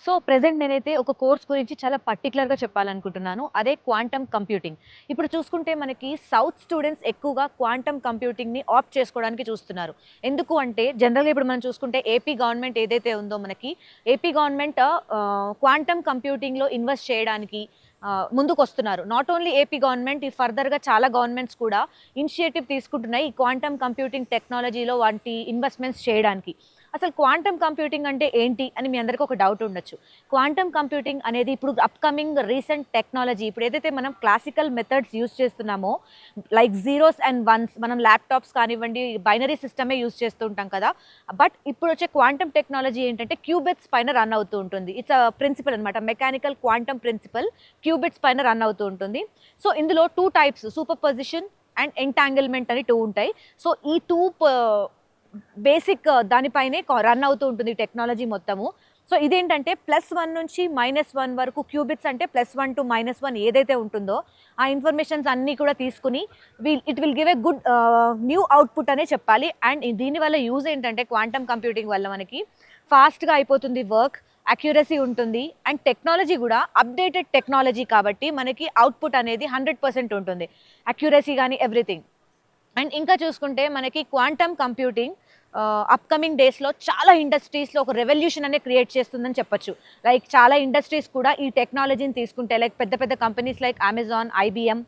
So present నేనైతే ఒక course గురించి చాలా పర్టికులర్‌గా చెప్పాలనుకుంటున్నాను. అదే క్వాంటమ్ కంప్యూటింగ్. ఇప్పుడు చూసుకుంటే మనకి సౌత్ స్టూడెంట్స్ ఎక్కువగా క్వాంటమ్ కంప్యూటింగ్‌ని ఆప్ట్ చేసుకోవడానికి చూస్తున్నారు. ఎందుకు అంటే జనరల్‌గా ఇప్పుడు మనం చూసుకుంటే ఏపీ గవర్నమెంట్ ఏదైతే ఉందో మనకి, ఏపీ గవర్నమెంట్ క్వాంటమ్ కంప్యూటింగ్‌లో ఇన్వెస్ట్ చేయడానికి ముందుకొస్తున్నారు. నాట్ ఓన్లీ ఏపీ గవర్నమెంట్, ఈ ఫర్దర్‌గా చాలా గవర్నమెంట్స్ కూడా ఇనిషియేటివ్ తీసుకుంటున్నాయి. ఈ క్వాంటమ్ కంప్యూటింగ్ టెక్నాలజీలో వాటి ఇన్వెస్ట్‌మెంట్స్ చేయడానికి. అసలు క్వాంటమ్ కంప్యూటింగ్ అంటే ఏంటి అని మీ అందరికీ ఒక డౌట్ ఉండొచ్చు. క్వాంటమ్ కంప్యూటింగ్ అనేది ఇప్పుడు అప్‌కమింగ్ రీసెంట్ టెక్నాలజీ. ఇప్పుడు ఏదైతే మనం క్లాసికల్ మెథడ్స్ యూజ్ చేస్తున్నామో, లైక్ జీరోస్ అండ్ వన్స్ మనం ల్యాప్‌టాప్స్ కానివ్వండి, బైనరీ సిస్టమే యూజ్ చేస్తూ ఉంటాం కదా! బట్ ఇప్పుడొచ్చే క్వాంటమ్ టెక్నాలజీ ఏంటంటే క్యూబిట్స్ పైన రన్ అవుతూ ఉంటుంది. ఇట్స్ ప్రిన్సిపల్ అనమాట. మెకానికల్ క్వాంటమ్ ప్రిన్సిపల్ క్యూబిట్స్ పైన రన్ అవుతూ ఉంటుంది. సో, ఇందులో 2 types, super position and entanglement అని 2 ఉంటాయి. సో, ఈ 2 బేసిక్ దానిపైనే రన్ అవుతూ ఉంటుంది టెక్నాలజీ మొత్తము. సో, ఇదేంటంటే +1 నుంచి -1 వరకు క్యూబిట్స్ అంటే +1 టు -1 ఏదైతే ఉంటుందో, ఆ ఇన్ఫర్మేషన్స్ అన్నీ కూడా తీసుకొని it will give a good new output అనే చెప్పాలి. అండ్ దీనివల్ల యూజ్ ఏంటంటే క్వాంటమ్ కంప్యూటింగ్ వల్ల మనకి ఫాస్ట్‌గా అయిపోతుంది వర్క్, అక్యురసీ ఉంటుంది. అండ్ టెక్నాలజీ గూడా అప్‌డేటెడ్ టెక్నాలజీ కాబట్టి మనకి అవుట్‌పుట్ అనేది 100% ఉంటుంది. అక్యురసీ గాని ఎవ్రీథింగ్. అండ్ ఇంకా చూసుకుంటే మనకి క్వాంటమ్ కంప్యూటింగ్ అప్‌కమింగ్ డేస్‌లో చాలా ఇండస్ట్రీస్‌లో ఒక రెవల్యూషన్ అనేది క్రియేట్ చేస్తుందని చెప్పొచ్చు. లైక్ చాలా ఇండస్ట్రీస్ కూడా ఈ టెక్నాలజీని తీసుకుంటే లైక్ పెద్ద పెద్ద companies like Amazon, IBM,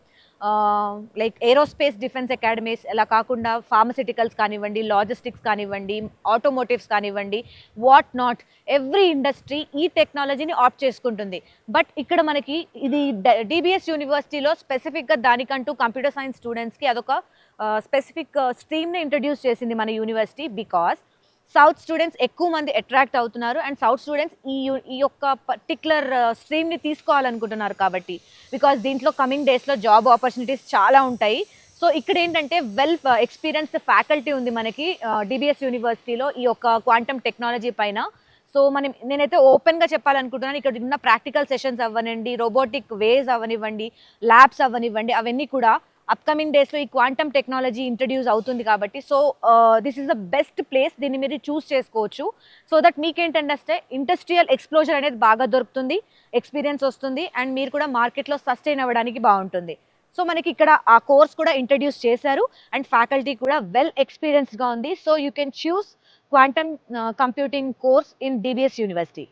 like aerospace defence academies, ఇలా కాకుండా ఫార్మస్యూటికల్స్ కానివ్వండి, లాజిస్టిక్స్ కానివ్వండి, ఆటోమోటివ్స్ కానివ్వండి, వాట్ నాట్, ఎవ్రీ ఇండస్ట్రీ ఈ టెక్నాలజీని ఆప్ట్ చేసుకుంటుంది. బట్ ఇక్కడ మనకి ఇది డీబీఎస్ యూనివర్సిటీలో స్పెసిఫిక్‌గా దానికంటూ కంప్యూటర్ సైన్స్ స్టూడెంట్స్‌కి అదొక స్పెసిఫిక్ స్ట్రీమ్‌ని ఇంట్రొడ్యూస్ చేసింది మన యూనివర్సిటీ. బికాజ్ సౌత్ స్టూడెంట్స్ ఎక్కువ మంది అట్రాక్ట్ అవుతున్నారు. అండ్ సౌత్ స్టూడెంట్స్ ఈ యొక్క పర్టిక్యులర్ స్ట్రీమ్‌ని తీసుకోవాలనుకుంటున్నారు కాబట్టి. బికాజ్ దీంట్లో కమింగ్ డేస్‌లో జాబ్ ఆపర్చునిటీస్ చాలా ఉంటాయి. సో, ఇక్కడేంటంటే ఎక్స్‌పీరియన్స్డ్ ఫ్యాకల్టీ ఉంది మనకి డీబీఎస్ యూనివర్సిటీలో ఈ యొక్క క్వాంటమ్ టెక్నాలజీ పైన. సో, నేనైతే ఓపెన్‌గా చెప్పాలనుకుంటున్నాను. ఇక్కడ ఉన్న ప్రాక్టికల్ సెషన్స్ అవ్వనండి, రోబోటిక్ వేస్ అవ్వనివ్వండి, ల్యాబ్స్ అవ్వనివ్వండి, అవన్నీ కూడా అప్‌కమింగ్ డేస్‌లో ఈ క్వాంటమ్ టెక్నాలజీ ఇంట్రొడ్యూస్ అవుతుంది కాబట్టి. So, this is the best place. దీన్ని మీరు చూజ్ చేసుకోవచ్చు. సో దట్ మీకేంటంటే ఇండస్ట్రియల్ ఎక్స్‌ప్లోజర్ అనేది బాగా దొరుకుతుంది. ఎక్స్‌పీరియన్స్ వస్తుంది. అండ్ మీరు కూడా మార్కెట్‌లో సస్టైన్ అవ్వడానికి బావుంటుంది. సో, మనకి ఇక్కడ ఆ కోర్స్ కూడా ఇంట్రొడ్యూస్ చేశారు. అండ్ ఫ్యాకల్టీ కూడా వెల్ ఎక్స్‌పీరియన్స్‌డ్‌గా ఉంది. So, you can choose quantum computing course in DBS university.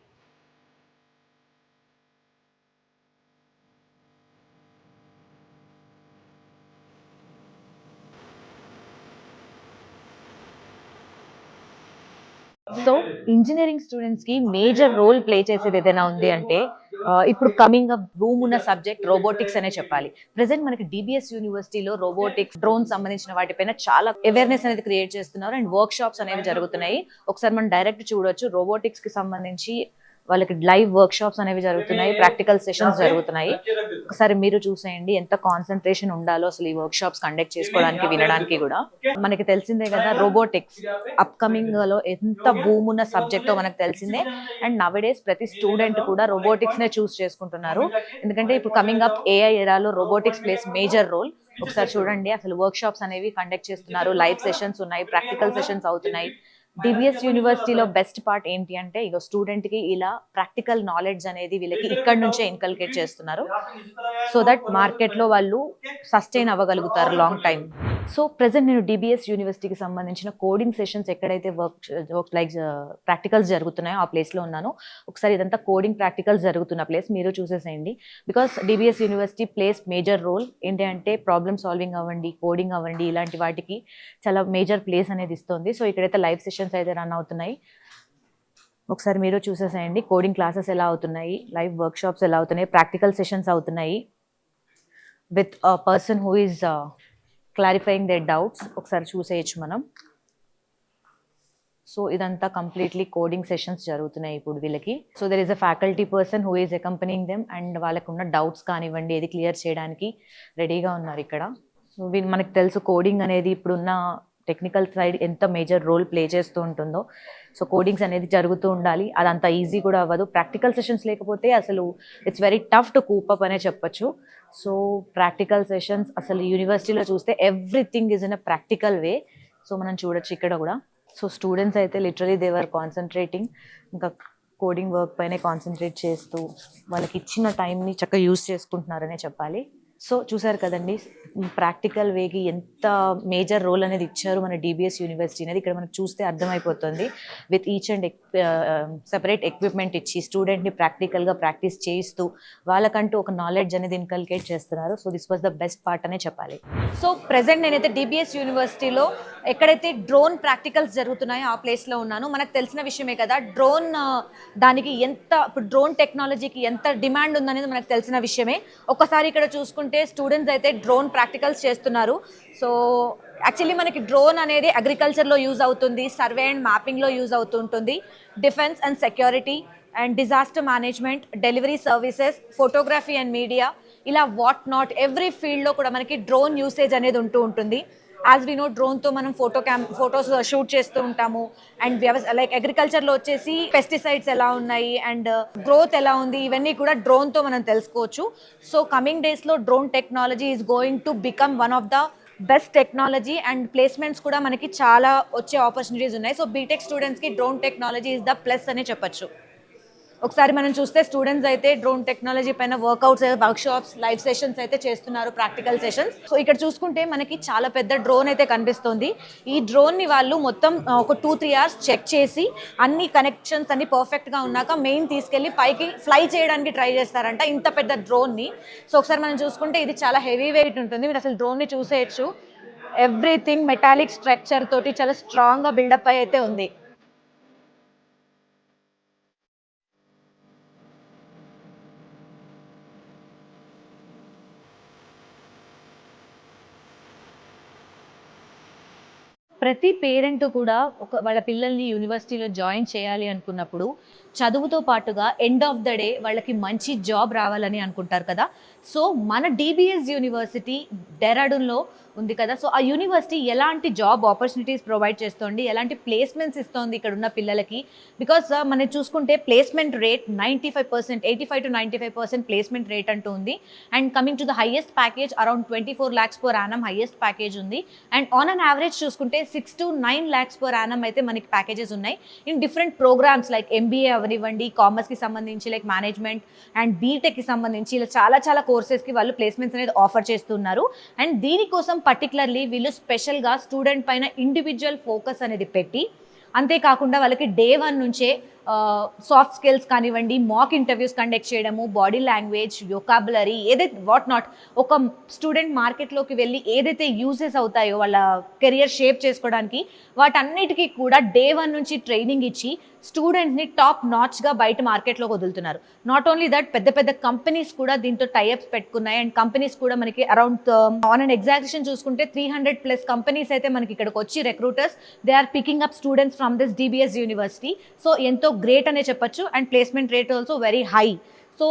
So, engineering స్టూడెంట్స్‌కి మేజర్ రోల్ ప్లే చేసేది ఏదైనా ఉంది అంటే ఇప్పుడు కమింగ్ అప్ బూమ్ ఉన్న సబ్జెక్ట్ రోబోటిక్స్ అనే చెప్పాలి. ప్రెజెంట్ మనకి డీబీఎస్ యూనివర్సిటీలో రోబోటిక్స్, డ్రోన్స్ సంబంధించిన వాటిపైన చాలా అవేర్‌నెస్ అనేది క్రియేట్ చేస్తున్నారు. అండ్ వర్క్ షాప్స్ అనేవి జరుగుతున్నాయి. ఒకసారి మనం డైరెక్ట్ చూడొచ్చు. రోబోటిక్స్‌కి సంబంధించి వాళ్ళకి లైవ్ వర్క్ షాప్స్ అనేవి జరుగుతున్నాయి. ప్రాక్టికల్ సెషన్స్ జరుగుతున్నాయి. ఒకసారి మీరు చూసేయండి ఎంత కాన్సంట్రేషన్ ఉండాలో అసలు ఈ వర్క్ షాప్స్ కండక్ట్ చేసుకోవడానికి, వినడానికి కూడా. మనకి తెలిసిందే కదా, రోబోటిక్స్ అప్‌కమింగ్ లో ఎంత బూమ్ ఉన్న సబ్జెక్టో మనకు తెలిసిందే. అండ్ నౌ-ఏ-డేస్ ప్రతి స్టూడెంట్ కూడా రోబోటిక్స్ నే చూస్ చేసుకుంటున్నారు. ఎందుకంటే ఇప్పుడు కమింగ్ అప్ ఏఐ ఎరాలో రోబోటిక్స్ ప్లేస్ మేజర్ రోల్. ఒకసారి చూడండి, అసలు వర్క్ షాప్స్ అనేవి కండక్ట్ చేస్తున్నారు. లైవ్ సెషన్స్ ఉన్నాయి, ప్రాక్టికల్ సెషన్స్ అవుతున్నాయి. డిబిఎస్ యూనివర్సిటీలో బెస్ట్ పార్ట్ ఏంటి అంటే ఇగో స్టూడెంట్ కి ఇలా ప్రాక్టికల్ నాలెడ్జ్ అనేది వీళ్ళకి ఇక్కడ నుంచే ఇన్కల్కేట్ చేస్తున్నారు. సో దట్ మార్కెట్ లో వాళ్ళు సస్టైన్ అవ్వగలుగుతారు లాంగ్ టైం. సో ప్రెసెంట్ నేను డిబిఎస్ యూనివర్సిటీకి సంబంధించిన కోడింగ్ సెషన్స్ ఎక్కడైతే వర్క్ లైక్ ప్రాక్టికల్స్ జరుగుతున్నాయో ఆ ప్లేస్ లో ఉన్నాను. ఒకసారి ఇదంతా కోడింగ్ ప్రాక్టికల్స్ జరుగుతున్న ప్లేస్, మీరు చూసేసేయండి. Because DBS university place major role ఏంటి అంటే ప్రాబ్లమ్ సాల్వింగ్ అవ్వండి, కోడింగ్ అవ్వండి, ఇలాంటి వాటికి చాలా మేజర్ ప్లేస్ అనేది ఇస్తుంది. సో ఇక్కడైతే లైవ్ సెషన్స్ అయితే రన్ అవుతున్నాయి. ఒకసారి మీరు చూసేసేయండి కోడింగ్ క్లాసెస్ ఎలా అవుతున్నాయి, లైవ్ వర్క్ షాప్స్ ఎలా అవుతున్నాయి, ప్రాక్టికల్ సెషన్స్ అవుతున్నాయి with a person who is clarifying their doubts. ఒకసారి చూసేయచ్చు మనం. సో ఇదంతా కంప్లీట్లీ కోడింగ్ సెషన్స్ జరుగుతున్నాయి ఇప్పుడు వీళ్ళకి. So there is a faculty person who is accompanying them and వాళ్ళకు ఉన్న డౌట్స్ కానివ్వండి ఏది క్లియర్ చేయడానికి రెడీగా ఉన్నారు ఇక్కడ. సో మనకు తెలుసు కోడింగ్ అనేది ఇప్పుడున్న టెక్నికల్ సైడ్ ఎంత మేజర్ రోల్ ప్లే చేస్తూ ఉంటుందో. సో కోడింగ్స్ అనేది జరుగుతూ ఉండాలి. అదంత ఈజీ కూడా అవ్వదు. ప్రాక్టికల్ సెషన్స్ లేకపోతే అసలు it's very tough to cope up అనే చెప్పొచ్చు. సో ప్రాక్టికల్ సెషన్స్ అసలు యూనివర్సిటీలో చూస్తే everything is in a practical way. So మనం చూడొచ్చు ఇక్కడ కూడా. సో స్టూడెంట్స్ అయితే లిటరలీ దే వర్ కాన్సన్ట్రేటింగ్. ఇంకా కోడింగ్ వర్క్ పైనే కాన్సన్ట్రేట్ చేస్తూ వాళ్ళకి ఇచ్చిన టైంని చక్కగా యూస్ చేసుకుంటున్నారనే చెప్పాలి. సో చూసారు కదండి, ప్రాక్టికల్ వేకి ఎంత మేజర్ రోల్ అనేది ఇచ్చారు మన డిబిఎస్ యూనివర్సిటీ అనేది ఇక్కడ మనకు చూస్తే అర్థమైపోతుంది. With each and separate equipment ఇచ్చి స్టూడెంట్ని ప్రాక్టికల్గా ప్రాక్టీస్ చేయిస్తూ వాళ్ళకంటూ ఒక నాలెడ్జ్ అనేది ఇన్కల్కేట్ చేస్తున్నారు. So this was the best part అనే చెప్పాలి. సో ప్రెసెంట్ నేనైతే డిబిఎస్ యూనివర్సిటీలో ఎక్కడైతే డ్రోన్ ప్రాక్టికల్స్ జరుగుతున్నాయో ఆ ప్లేస్లో ఉన్నాను. మనకు తెలిసిన విషయమే కదా, డ్రోన్ దానికి ఎంత ఇప్పుడు డ్రోన్ టెక్నాలజీకి ఎంత డిమాండ్ ఉందనేది మనకు తెలిసిన విషయమే. ఒక్కసారి ఇక్కడ చూసుకుంటే స్టూడెంట్స్ అయితే డ్రోన్ ప్రాక్టికల్స్ చేస్తున్నారు. సో యాక్చువల్లీ మనకి డ్రోన్ అనేది అగ్రికల్చర్లో యూజ్ అవుతుంది, సర్వే అండ్ మ్యాపింగ్లో యూజ్ అవుతుంటుంది, defence and security and disaster management, delivery services, photography and media, ఇలా వాట్ నాట్ ఎవ్రీ ఫీల్డ్లో కూడా మనకి డ్రోన్ యూసేజ్ అనేది ఉంటుంది. యాజ్ వీ నో, డ్రోన్తో మనం ఫొటోస్ షూట్ చేస్తూ ఉంటాము. అండ్ లైక్ అగ్రికల్చర్లో వచ్చేసి పెస్టిసైడ్స్ ఎలా ఉన్నాయి అండ్ గ్రోత్ ఎలా ఉంది, ఇవన్నీ కూడా డ్రోన్తో మనం తెలుసుకోవచ్చు. సో కమింగ్ డేస్లో drone technology is going to become one of the best technology and placements కూడా మనకి చాలా వచ్చే ఆపర్చునిటీస్ ఉన్నాయి. సో బీటెక్ స్టూడెంట్స్కి drone technology is the plus అనే చెప్పచ్చు. ఒకసారి మనం చూస్తే స్టూడెంట్స్ అయితే డ్రోన్ టెక్నాలజీ పైన వర్క్అవుట్స్, వర్క్షాప్స్, లైవ్ సెషన్స్ అయితే చేస్తున్నారు, ప్రాక్టికల్ సెషన్స్. సో ఇక్కడ చూసుకుంటే మనకి చాలా పెద్ద డ్రోన్ అయితే కనిపిస్తుంది. ఈ డ్రోన్ని వాళ్ళు మొత్తం ఒక 2-3 hours చెక్ చేసి అన్ని కనెక్షన్స్ అన్ని పర్ఫెక్ట్గా ఉన్నాక మెయిన్ తీసుకెళ్ళి పైకి ఫ్లై చేయడానికి ట్రై చేస్తారంట, ఇంత పెద్ద డ్రోన్ని. సో ఒకసారి మనం చూసుకుంటే ఇది చాలా హెవీ వెయిట్ ఉంటుంది. మీరు అసలు డ్రోన్ని చూసేయచ్చు, ఎవ్రీథింగ్ మెటాలిక్ స్ట్రక్చర్ తోటి చాలా స్ట్రాంగ్గా బిల్డప్ అయితే ఉంది. ప్రతి పేరెంట్ కూడా వాళ్ళ పిల్లల్ని యూనివర్సిటీలో జాయిన్ చేయాలి అనుకున్నప్పుడు చదువుతో పాటుగా ఎండ్ ఆఫ్ ద డే వాళ్ళకి మంచి జాబ్ రావాలని అనుకుంటారు కదా. సో మన డిబిఎస్ యూనివర్సిటీ డెరాడూన్లో ఉంది కదా. సో ఆ యూనివర్సిటీ ఎలాంటి జాబ్ ఆపర్చునిటీస్ ప్రొవైడ్ చేస్తోంది, ఎలాంటి ప్లేస్మెంట్స్ ఇస్తోంది ఇక్కడ ఉన్న పిల్లలకి. బికాస్ మనం చూసుకుంటే placement rate 95%, 85 to 95% placement rate అంటూ ఉంది. And coming to the highest package around 24 lakhs per annum highest package ఉంది. అండ్ ఆన్ అన్ యావరేజ్ చూసుకుంటే 6 to 9 lakhs per annum అయితే మనకి ప్యాకేజెస్ ఉన్నాయి in different programs like MBA అవనివ్వండి, కామర్స్కి సంబంధించి లైక్ మేనేజ్మెంట్ అండ్ బీటెక్కి సంబంధించి ఇలా చాలా కోర్సెస్కి వాళ్ళు ప్లేస్మెంట్స్ అనేది ఆఫర్ చేస్తున్నారు. అండ్ దీనికోసం పర్టికులర్లీ వీళ్ళు స్పెషల్గా స్టూడెంట్ పైన ఇండివిజువల్ ఫోకస్ అనేది పెట్టి, అంతేకాకుండా వాళ్ళకి డే 1 నుంచే సాఫ్ట్ స్కిల్స్ కానివ్వండి, మాక్ ఇంటర్వ్యూస్ కండక్ట్ చేయడము, బాడీ లాంగ్వేజ్, వొకాబులరీ, ఏదైతే వాట్ నాట్ ఒక స్టూడెంట్ మార్కెట్లోకి వెళ్ళి ఏదైతే యూజెస్ అవుతాయో వాళ్ళ కెరియర్ షేప్ చేసుకోవడానికి, వాటన్నిటికీ కూడా డే 1 నుంచి ట్రైనింగ్ ఇచ్చి స్టూడెంట్ని టాప్ నాచ్గా బయట మార్కెట్లోకి వదులుతున్నారు. నాట్ ఓన్లీ దట్, పెద్ద కంపెనీస్ కూడా దీంతో టైఅప్స్ పెట్టుకున్నాయి. అండ్ కంపెనీస్ కూడా మనకి అరౌండ్ ఆన్ అండ్ ఎగ్జాక్షన్ చూసుకుంటే 300+ కంపెనీస్ అయితే మనకి ఇక్కడికి వచ్చి recruiters they are picking up students from this DBS university. So ఎంతో గ్రేట్ అనే చెప్పొచ్చు. And placement rate also very high. So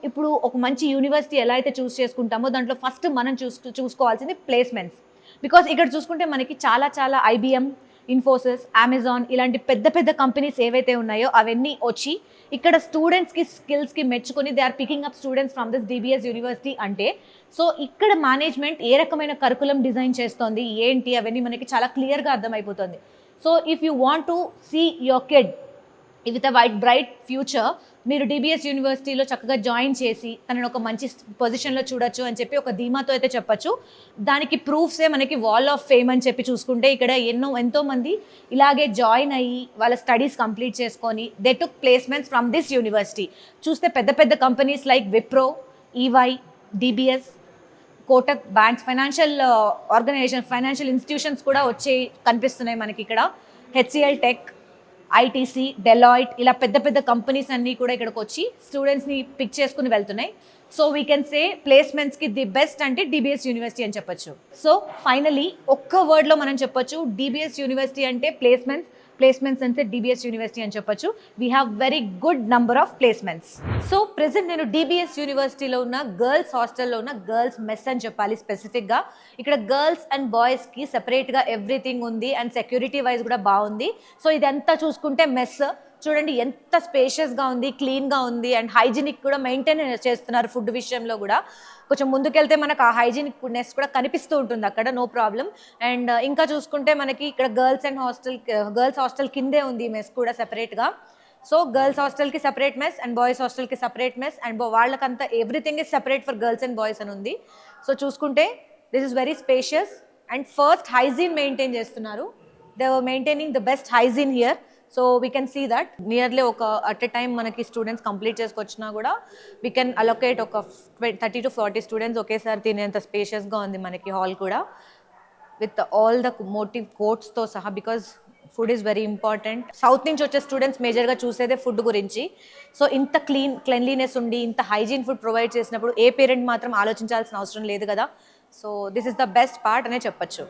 ఇప్పుడు ఒక మంచి యూనివర్సిటీ ఎలా అయితే చేసుకుంటామో దాంట్లో ఫస్ట్ మనం చూసుకోవాల్సింది ప్లేస్మెంట్స్. బికాస్ ఇక్కడ చూసుకుంటే మనకి చాలా ఐబిఎం, ఇన్ఫోసిస్, అమెజాన్ ఇలాంటి పెద్ద కంపెనీస్ ఏవైతే ఉన్నాయో అవన్నీ వచ్చి ఇక్కడ స్టూడెంట్స్కి స్కిల్స్కి మెచ్చుకొని they are picking up students from this DBS university. అంటే సో ఇక్కడ మేనేజ్మెంట్ ఏ రకమైన కరికులం డిజైన్ చేస్తోంది ఏంటి అవన్నీ మనకి చాలా క్లియర్గా అర్థమైపోతుంది. So if you want to see your kid with a bright future, మీరు డిబిఎస్ యూనివర్సిటీలో చక్కగా జాయిన్ చేసి తనను ఒక మంచి పొజిషన్లో చూడొచ్చు అని చెప్పి ఒక ధీమాతో అయితే చెప్పచ్చు. దానికి ప్రూఫ్సే మనకి వాల్ ఆఫ్ ఫేమ్ అని చెప్పి చూసుకుంటే ఇక్కడ ఎంతోమంది ఇలాగే జాయిన్ అయ్యి వాళ్ళ స్టడీస్ కంప్లీట్ చేసుకొని they took placements from this university. చూస్తే పెద్ద companies like Wipro, EY, DBS, Kotak banks, financial organization, financial institutions కూడా వచ్చి కనిపిస్తున్నాయి మనకి ఇక్కడ. హెచ్సిఎల్ టెక్, ఐటీసీ, డెలాయిట్ ఇలా పెద్ద కంపెనీస్ అన్నీ కూడా ఇక్కడికి వచ్చి స్టూడెంట్స్ని పిక్ చేసుకుని వెళ్తున్నాయి. సో వీ కెన్ సే ప్లేస్మెంట్స్కి ది బెస్ట్ అంటే డిబిఎస్ యూనివర్సిటీ అని చెప్పొచ్చు. సో ఫైనలీ ఒక్క వర్డ్లో మనం చెప్పొచ్చు, డిబిఎస్ యూనివర్సిటీ అంటే ప్లేస్మెంట్స్ అంటే డిబిఎస్ యూనివర్సిటీ అని చెప్పొచ్చు. We have very good number of placements. So present నేను డిబిఎస్ యూనివర్సిటీలో ఉన్న గర్ల్స్ హాస్టల్లో ఉన్న గర్ల్స్ మెస్ అని చెప్పాలి స్పెసిఫిక్గా. ఇక్కడ గర్ల్స్ అండ్ బాయ్స్కి సెపరేట్గా ఎవ్రీథింగ్ ఉంది అండ్ సెక్యూరిటీ వైజ్ కూడా బాగుంది. సో ఇదంతా చూసుకుంటే మెస్ చూడండి ఎంత స్పేషియస్గా ఉంది, క్లీన్గా ఉంది అండ్ హైజీనిక్ కూడా మెయింటైన్ చేస్తున్నారు. ఫుడ్ విషయంలో కూడా కొంచెం ముందుకెళ్తే మనకు ఆ హైజీనిక్నెస్ కూడా కనిపిస్తూ ఉంటుంది అక్కడ, నో ప్రాబ్లం. అండ్ ఇంకా చూసుకుంటే మనకి ఇక్కడ గర్ల్స్ హాస్టల్ కిందే ఉంది మెస్ కూడా సెపరేట్గా. సో గర్ల్స్ హాస్టల్కి సెపరేట్ మెస్ అండ్ బాయ్స్ హాస్టల్కి సెపరేట్ మెస్ అండ్ వాళ్ళకంతా everything is separate for girls and boys అని ఉంది. సో చూసుకుంటే this is very spacious and first hygiene maintain చేస్తున్నారు. They were maintaining the best hygiene here. So we can see that nearly ఒక at a time మనకి students complete చేసుకొచ్చినా కూడా we can allocate ఒక 30 to 40 students ఒకేసారి తినేంత స్పేషియస్గా ఉంది మనకి హాల్ కూడా, విత్ ఆల్ ద మోటివ్ కోట్స్తో సహా, because food is very important. South నుంచి వచ్చే స్టూడెంట్స్ మేజర్గా చూసేదే ఫుడ్ గురించి. సో ఇంత క్లెన్లీనెస్ ఉండి ఇంత హైజీన్ ఫుడ్ ప్రొవైడ్ చేసినప్పుడు ఏ పేరెంట్ మాత్రం ఆలోచించాల్సిన అవసరం లేదు కదా. So this is the best part అనే చెప్పచ్చు.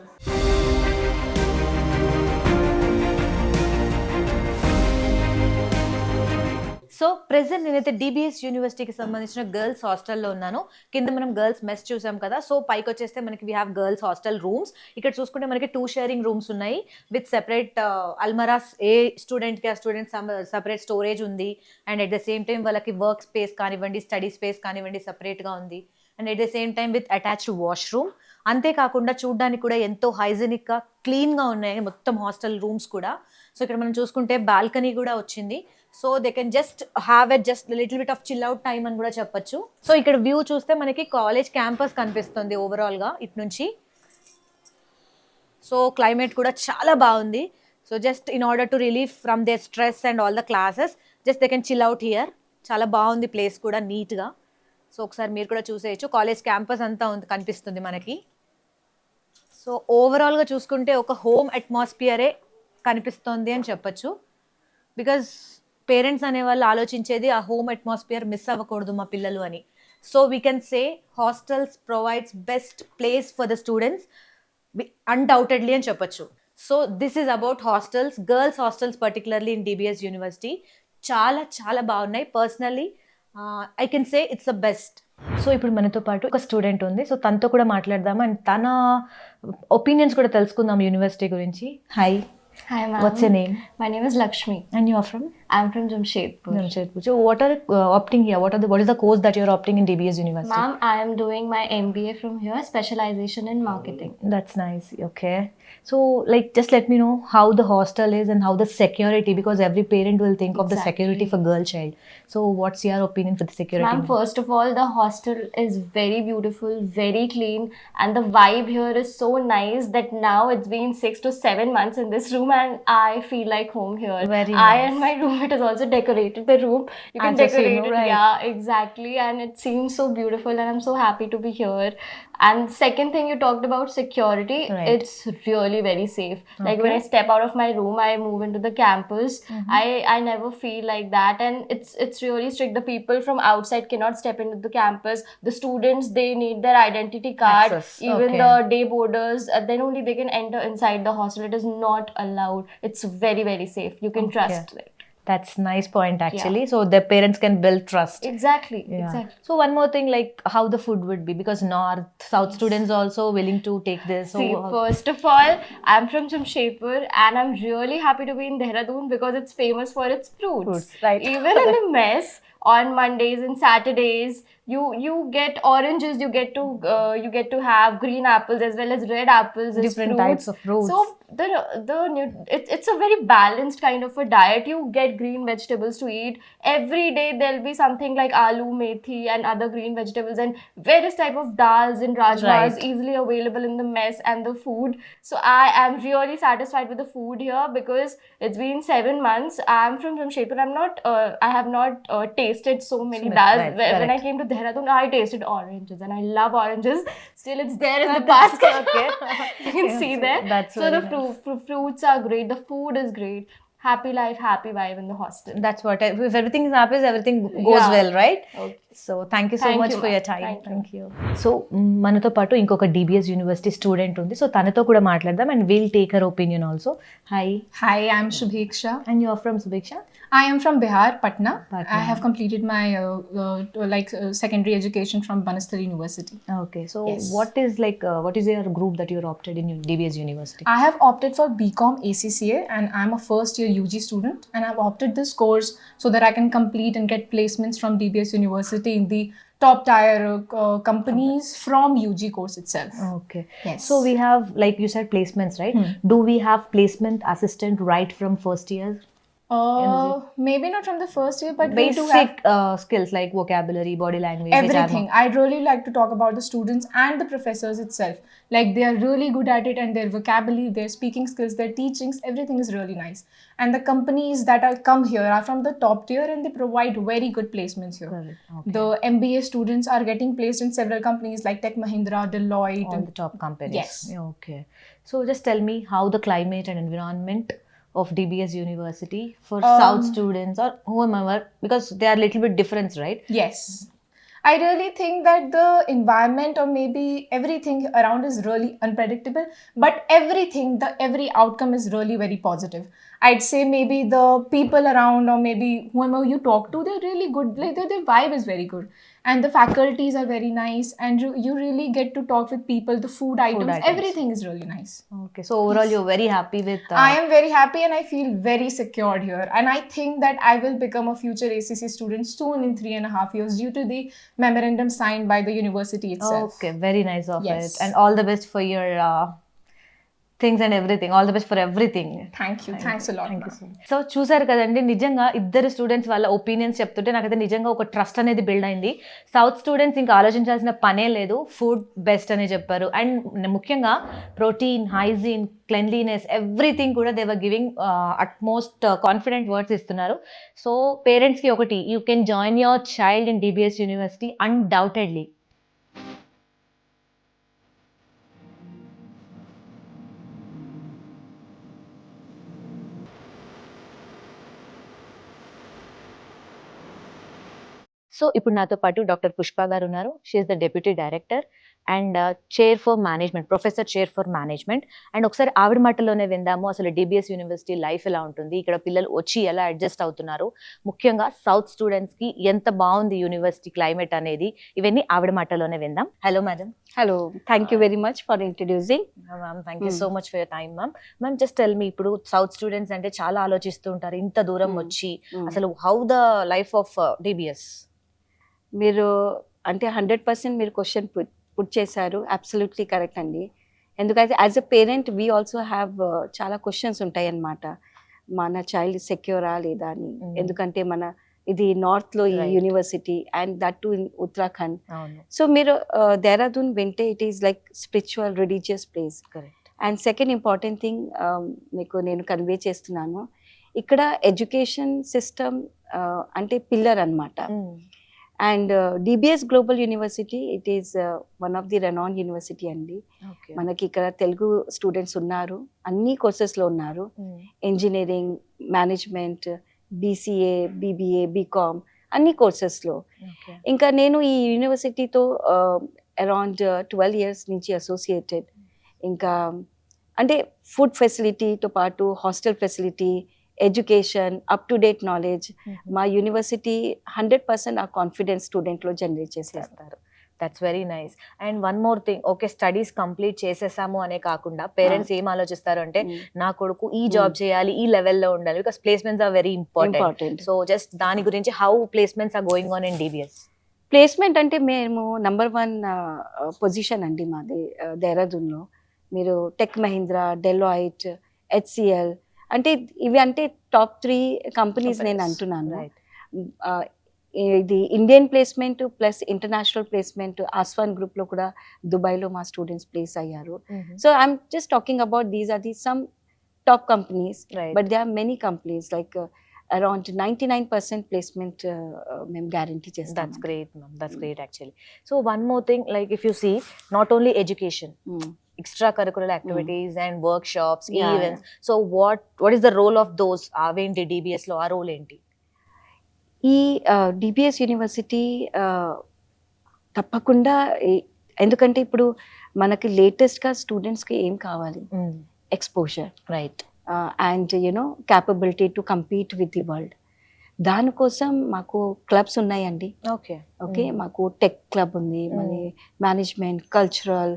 సో ప్రెసెంట్ నేనైతే డిబిఎస్ యూనివర్సిటీకి సంబంధించిన గర్ల్స్ హాస్టల్లో ఉన్నాను. కింద మనం గర్ల్స్ మెస్ చూసాం కదా, సో పైకి వచ్చేస్తే మనకి we have girls hostel rooms. ఇక్కడ చూసుకుంటే మనకి 2 షేరింగ్ రూమ్స్ ఉన్నాయి విత్ సెపరేట్ అల్మరాస్. ఏ స్టూడెంట్కి ఆ స్టూడెంట్ సెపరేట్ స్టోరేజ్ ఉంది. And at the same time వాళ్ళకి వర్క్ స్పేస్ కానివ్వండి, స్టడీ స్పేస్ కానివ్వండి సెపరేట్గా ఉంది. And at the same time with attached washroom. అంతేకాకుండా చూడడానికి కూడా ఎంతో హైజీనిక్గా క్లీన్గా ఉన్నాయి మొత్తం హాస్టల్ రూమ్స్ కూడా. సో ఇక్కడ మనం చూసుకుంటే బాల్కనీ కూడా వచ్చింది. So they can just have a just little bit of chill out time అని కూడా చెప్పొచ్చు. సో ఇక్కడ వ్యూ చూస్తే మనకి కాలేజ్ క్యాంపస్ కనిపిస్తుంది ఓవరాల్గా ఇటు నుంచి. సో క్లైమేట్ కూడా చాలా బాగుంది. So just in order to relieve from there stress and all the classes just they can chill out here. చాలా బాగుంది ప్లేస్ కూడా నీట్గా. సో ఒకసారి మీరు కూడా చూసేయచ్చు. కాలేజ్ క్యాంపస్ అంతా కనిపిస్తుంది మనకి. సో ఓవరాల్గా చూసుకుంటే ఒక హోమ్ అట్మాస్ఫియరే కనిపిస్తుంది అని చెప్పచ్చు. బికాజ్ పేరెంట్స్ అనేవాళ్ళు ఆలోచించేది ఆ హోమ్ అట్మాస్ఫియర్ మిస్ అవ్వకూడదు మా పిల్లలు అని. So we can say hostels provides best place for the students undoubtedly అని చెప్పొచ్చు. So this is about hostels, girls hostels particularly in DBS university. చాలా చాలా బాగున్నాయి. Personally I can say it's the best. So ఇప్పుడు మనతో పాటు ఒక student ఉంది. సో తనతో కూడా మాట్లాడదాం అండ్ తన ఒపీనియన్స్ కూడా తెలుసుకుందాం యూనివర్సిటీ గురించి. Hi. Hi ma'am. What's your name? My name is Lakshmi. And you are from? I'm from Jamshedpur. Jamshedpur. So what are opting here? What is the course that you are opting in DBS University? Ma'am, I am doing my MBA from here, specialization in marketing. That's nice. Okay. So like just let me know how the hostel is and how the security, because every parent will think of the security for girl child. So what's your opinion for the security? Ma'am, first of all, the hostel is very beautiful, very clean, and the vibe here is so nice that now it's been 6 to 7 months in this room and I feel like home here. Very I nice. and my roommate has also decorated the room. You can As a decorate same, it. right. Yeah, exactly. And it seems so beautiful and I'm so happy to be here. And second thing you talked about security, Right. it's really very safe. Like when I step out of my room, I move into the campus. I never feel like that, and it's really strict. The people from outside cannot step into the campus. The students, they need their identity card. Access. Even Okay. the day boarders, then only they can enter inside the hostel. It is not allowed. It's very very safe. You can trust it. That's nice point actually. So the parents can build trust. Exactly. Yeah. Exactly. So one more thing, like how the food would be, because North, South students also willing to take this. So See, first of all, I'm from Jamshedpur and I'm really happy to be in Dehradun because it's famous for its fruits. Fruits, right. Even in the mess, on Mondays and Saturdays, you get oranges, you get to have green apples as well as red apples as Different fruits. types of fruits. So it's a very balanced kind of a diet. You get green vegetables to eat every day. There'll be something like aloo, methi and other green vegetables and various type of dals and rajmas Right. easily available in the mess and the food. So I am really satisfied with the food here because it's been 7 months. I'm from Jamshedpur. I have not tasted so many dals. Right, When correct. I came to Dehradun, I tasted oranges and I love oranges. Still, it's there in the basket. Okay. You can see there. That's So very the fruits are great. The food is great. Happy life, happy vibe in the hostel. That's what. If everything happens, everything goes Yeah. well, right? Okay. So thank you so Thank much you, for your ma'am. time. Thank you. So మనతో పాటు ఇంకొక DBS university student ఉంది. So తనతో కూడా మాట్లాడదాం and will take her opinion also. Hi. Hi, I'm Shubheksha. And you are from Subhiksha? I am from Bihar, Patna. Patna. I have completed my secondary education from Banastar University. Okay. So Yes. what is your group that you are opted in DBS University? I have opted for BCom ACCA and I'm a first year UG student and I've opted this course so that I can complete and get placements from DBS University in the top tier companies from UG course itself. Okay. Yes. So we have, like you said, placements, right? Do we have placement assistant right from first year? Maybe not from the first year, but we do have Basic skills like vocabulary, body language, which are everything. I'd really like to talk about the students and the professors itself. Like they are really good at it, and their vocabulary, their speaking skills, their teachings, everything is really nice. And the companies that are come here are from the top tier, and they provide very good placements here. Correct. Okay. The MBA students are getting placed in several companies like Tech Mahindra, Deloitte. All the top companies. Yes. Yeah, okay. So just tell me how the climate and environment of DBS University for South students or whomever, because they are little bit different, right? Yes. I really think that the environment or maybe everything around is really unpredictable, but every outcome is really very positive. I'd say maybe the people around or maybe whoever you talk to, they're really good. Like their vibe is very good. And the faculties are very nice, and you really get to talk with people. The food items, items. everything is really nice. Okay. So overall, you're very happy with. I am very happy and I feel very secured here. And I think that I will become a future ACC student soon in 3.5 years due to the memorandum signed by the university itself. Okay, very nice of Yes. it, and all the best for your things and everything. All the best for everything. Thank you. Thanks a lot. Thank you so much. So చూసారు కదండి, నిజంగా ఇద్దరు students వాళ్ళ opinions చెప్తుంటే నాకైతే నిజంగా ఒక trust అనేది బిల్డ్ అయింది. సౌత్ స్టూడెంట్స్ ఇంకా ఆలోచించాల్సిన పనే లేదు, ఫుడ్ బెస్ట్ అని చెప్పారు. అండ్ ముఖ్యంగా ప్రోటీన్, హైజీన్, క్లెన్లీనెస్, ఎవ్రీథింగ్ కూడా they were giving utmost confident words ఇస్తున్నారు. సో పేరెంట్స్కి ఒకటి, you can join your child in DBS university undoubtedly. So ఇప్పుడు నాతో పాటు డాక్టర్ పుష్ప గారు ఉన్నారు. She is the deputy director and chair for management, professor chair for management. And ఒకసారి ఆవిడ మాటలోనే విందాము అసలు DBS యూనివర్సిటీ లైఫ్ ఎలా ఉంటుంది, ఇక్కడ పిల్లలు వచ్చి ఎలా అడ్జస్ట్ అవుతున్నారు, ముఖ్యంగా సౌత్ స్టూడెంట్స్కి ఎంత బాగుంది యూనివర్సిటీ క్లైమేట్ అనేది, ఇవన్నీ ఆవిడ మాటలోనే విందాం. Hello madam. Hello, thank you very much for introducing. Ma'am thank you so much for your time. Ma'am just tell me, ఇప్పుడు సౌత్ స్టూడెంట్స్ అంటే చాలా ఆలోచిస్తూ ఉంటారు ఇంత దూరం వచ్చి, అసలు how the life of DBS. మీరు అంటే 100% మీరు క్వశ్చన్ పుట్ చేశారు, అబ్సల్యూట్లీ కరెక్ట్ అండి. ఎందుకంటే as a parent we also have చాలా క్వశ్చన్స్ ఉంటాయి అన్నమాట. మన చైల్డ్ సెక్యూరా లేదా అని. ఎందుకంటే మన ఇది నార్త్లో ఈ university and that too in Uttarakhand. So మీరు దేహరాదూన్ వింటే it is like spiritual religious place. Correct. And second important thing మీకు నేను కన్వే చేస్తున్నాను, ఇక్కడ ఎడ్యుకేషన్ సిస్టమ్ అంటే పిల్లర్ అన్నమాట. And DBS global university it is one of the renowned university అండి. మనకి ఇక్కడ తెలుగు స్టూడెంట్స్ ఉన్నారు, అన్ని కోర్సెస్లో ఉన్నారు. Engineering, management, BCA, BBA, BCom అన్ని కోర్సెస్లో. ఇంకా నేను ఈ యూనివర్సిటీతో అరౌండ్ 12 years నుంచి అసోసియేటెడ్. ఇంకా అంటే ఫుడ్ ఫెసిలిటీతో పాటు hostel facility, education, up to date knowledge మా యూనివర్సిటీ 100% ఆ కాన్ఫిడెన్స్ స్టూడెంట్లో జనరేట్ చేసేస్తారు. That's very nice. And one more thing, okay studies complete చేసేసాము అనే కాకుండా పేరెంట్స్ ఏం ఆలోచిస్తారు అంటే నా కొడుకు ఈ జాబ్ చేయాలి, ఈ లెవెల్లో ఉండాలి, because placements are very important. So just దాని గురించి how placements are going on in DBS. Placement అంటే మేము నంబర్ 1 పొజిషన్ అండి మాది దేహరాదూన్లో. మీరు టెక్ మహీంద్రా, డెలాయిట్, HCL అంటే ఇవి అంటే టాప్ 3 కంపెనీస్ నేను అంటున్నాను. ఇది Indian placement plus international placement. ఆస్వాన్ గ్రూప్లో కూడా దుబాయ్లో మా స్టూడెంట్స్ ప్లేస్ అయ్యారు. So I'm just talking about these are the some top companies, but they are many companies like around 99% placement మేము గ్యారంటీ చేస్తాం. That's great, ma'am. That's great actually. So one more thing, like if you see, not only education, extracurricular activities and workshops, events. So what is the role of those? Aventi DBS lo aa role enti? ఈ DBS university తప్పకుండా ఎందుకంటే ఇప్పుడు మనకి లేటెస్ట్గా స్టూడెంట్స్కి ఏం కావాలి, exposure, right, and you know capability to compete with the world. దానికోసం మాకు క్లబ్స్ ఉన్నాయండి. ఓకే మాకు టెక్ క్లబ్ ఉంది, మరి మేనేజ్మెంట్, కల్చరల్,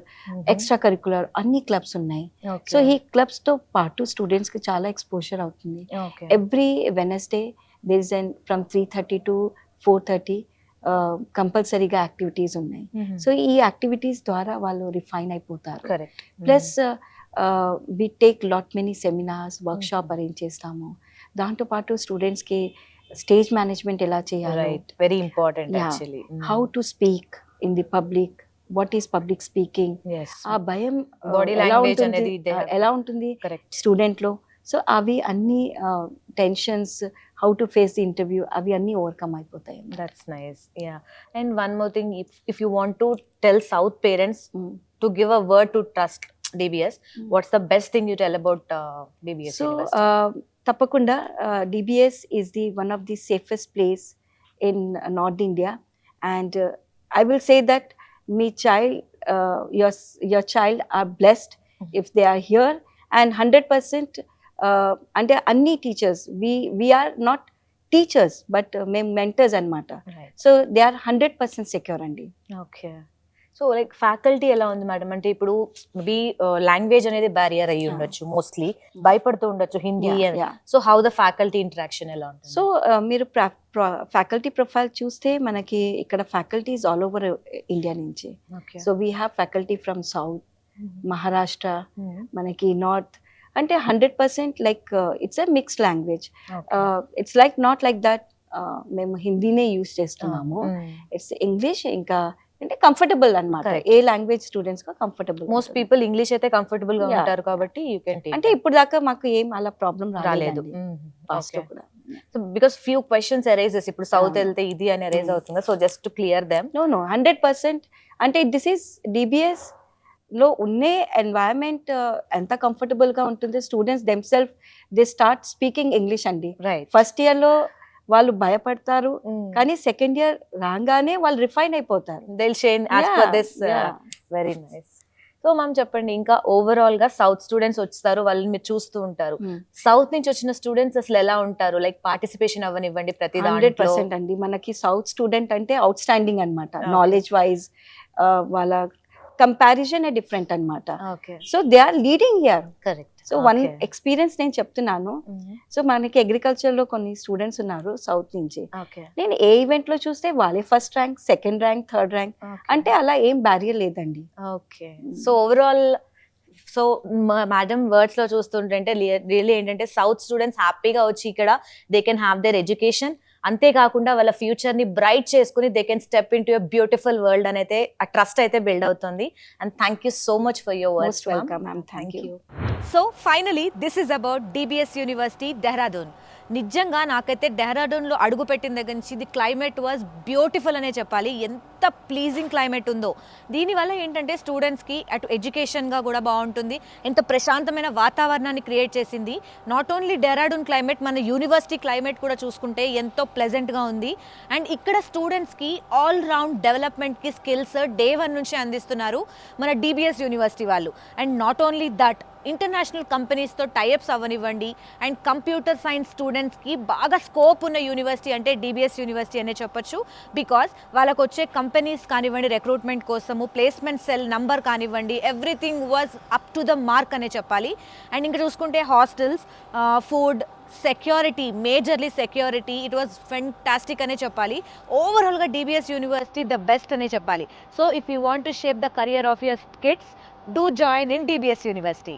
ఎక్స్ట్రా కరికులర్ అన్ని క్లబ్స్ ఉన్నాయి. సో ఈ క్లబ్స్తో పాటు స్టూడెంట్స్కి చాలా ఎక్స్పోజర్ అవుతుంది. Every Wednesday there is from 3:30 to 4:30 కంపల్సరీగా యాక్టివిటీస్ ఉన్నాయి. సో ఈ యాక్టివిటీస్ ద్వారా వాళ్ళు రిఫైన్ అయిపోతారు. Plus we take lot many seminars, workshop arrange చేస్తాము. దాంతోపాటు స్టూడెంట్స్కి స్టేజ్ మేనేజ్మెంట్ ఎలా చేయాలి, right, very important Yeah. Actually. How to speak in the public, what is public speaking, ఆ భయం Body ఎలా language ఉంటుంది, అనేది they have- ఎలా ఉంటుంది కరెక్ట్. స్టూడెంట్లో. సో అవి అన్ని tensions, how to face the interview, అవి అన్నీ ఓవర్కమ్ అయిపోతాయి. That's nice. Yeah. And one more thing, if you want to tell South parents to give a word to trust DBS, what's the best thing you tell about DBS so University? తప్పకుండా DBS is the one of the safest place in north India. And I will say that me child, your child are blessed if they are here. And 100% అంటే అన్ని teachers, we are not teachers but మేము mentors అనమాట. Right. So they are 100% secure అండి. Okay. So like faculty ఎలా ఉంది madam? అంటే ఇప్పుడు maybe language అనేది బ్యారియర్ అయ్యి ఉండొచ్చు, మోస్ట్లీ భయపడుతూ ఉండొచ్చు Hindi. So how the faculty interaction ఎలా ఉంటుంది? సో మీరు ఫ్యాకల్టీ ప్రొఫైల్ చూస్తే మనకి ఇక్కడ ఫ్యాకల్టీస్ ఆల్ ఓవర్ ఇండియా నుంచి. Okay. So we have faculty from south, Maharashtra, మనకి నార్త్. అంటే 100% like it's a mixed language. It's like not like that మేము హిందీనే యూస్ చేస్తున్నాము. ఇట్స్ ఇంగ్లీష్, ఇంకా అంటే కంఫర్టబుల్ అన్నమాట. Correct. ఏ లాంగ్వేజ్ స్టూడెంట్స్ గా కంఫర్టబుల్. మోస్ట్ పీపుల్ ఇంగ్లీష్ అయితే కంఫర్టబుల్ గా Yeah. ఉంటారు కాబట్టి యూ కెన్ టేక్. అంటే ఇప్పుడు దాకా మాకు ఏం అలా ప్రాబ్లం రాలేదు. పాస్ట్ లో కూడా. So because few questions arises, ఇప్పుడు సౌత్ Yeah. వెళ్తే ఇది అని అరైజ్ అవుతుంది. So just to clear them. No 100%. అంటే దిస్ ఈస్ డిబిఎస్ లో ఉన్నే ఎన్వైరన్మెంట్ ఎంత కంఫర్టబుల్ గా ఉంటుంది. Students themself they start speaking English అండి. రైట్. ఫస్ట్ ఇయర్ లో వాళ్ళు భయపడతారు, కానీ సెకండ్ ఇయర్ రాగానే వాళ్ళు రిఫైన్ అయిపోతారు. దిల్ షేన్ as per this. Very nice. So ma'am చెప్పండి, ఇంకా ఓవరాల్ గా సౌత్ స్టూడెంట్స్ వస్తారు, వాళ్ళని మీరు చూస్తూ ఉంటారు. సౌత్ నుంచి వచ్చిన స్టూడెంట్స్ అసలు ఎలా ఉంటారు? లైక్ పార్టిసిపేషన్ అవ్వనివ్వండి, ప్రతి 100% అండి. మనకి సౌత్ స్టూడెంట్ అంటే అవుట్ స్టాండింగ్ అనమాట. నాలెడ్జ్ వైజ్ వాళ్ళ కంపారిజన్ డిఫరెంట్ అనమాట. Okay. So they are leading here. Correct. So one experience నేను చెప్తున్నాను. సో మనకి అగ్రికల్చర్ లో కొన్ని స్టూడెంట్స్ ఉన్నారు సౌత్ నుంచి. ఓకే. నేను ఏ ఈవెంట్ లో చూస్తే వాళ్ళే first rank, second rank, third rank. అంటే అలా ఏం బ్యారియర్ లేదండి. Okay. So overall, so madam words లో చూస్తుంటే రియల్లీ ఏంటంటే సౌత్ స్టూడెంట్స్ హ్యాపీగా వచ్చి ఇక్కడ they can have their education, అంతేకాకుండా వాళ్ళ ఫ్యూచర్ ని బ్రైట్ చేసుకుని they can step in to a beautiful world అని అయితే ఆ ట్రస్ట్ అయితే బిల్డ్ అవుతుంది. And thank you so much for your words. Most welcome ma'am. Thank you. So finally this is about DBS university Dehradun. నిజంగా నాకైతే డెహ్రాడూన్లో అడుగుపెట్టిన దగ్గర నుంచి ది క్లైమేట్ వాజ్ బ్యూటిఫుల్ అనే చెప్పాలి. ఎంత ప్లీజింగ్ క్లైమేట్ ఉందో. దీనివల్ల ఏంటంటే స్టూడెంట్స్కి అటు ఎడ్యుకేషన్గా కూడా బాగుంటుంది, ఎంత ప్రశాంతమైన వాతావరణాన్ని క్రియేట్ చేసింది. నాట్ ఓన్లీ డెహ్రాడూన్ క్లైమేట్, మన యూనివర్సిటీ క్లైమేట్ కూడా చూసుకుంటే ఎంతో ప్లెజెంట్గా ఉంది. అండ్ ఇక్కడ స్టూడెంట్స్కి ఆల్ రౌండ్ డెవలప్మెంట్కి స్కిల్స్ డే 1 నుంచి అందిస్తున్నారు మన డిబిఎస్ యూనివర్సిటీ వాళ్ళు. And not only that, international కంపెనీస్తో టైఅప్స్ అవ్వనివ్వండి. అండ్ కంప్యూటర్ సైన్స్ స్టూడెంట్స్కి బాగా స్కోప్ ఉన్న యూనివర్సిటీ అంటే డిబిఎస్ యూనివర్సిటీ అనే చెప్పొచ్చు. బికాస్ వాళ్ళకు వచ్చే కంపెనీస్ కానివ్వండి, రిక్రూట్మెంట్ కోసము ప్లేస్మెంట్ సెల్ నంబర్ కానివ్వండి, everything was up to the mark అనే చెప్పాలి. అండ్ ఇంకా చూసుకుంటే hostels, food, security, majorly security, it was fantastic అనే చెప్పాలి. ఓవరాల్గా డిబిఎస్ యూనివర్సిటీ ద బెస్ట్ అనే చెప్పాలి. So if you want to shape the career of your kids, do join in DBS University.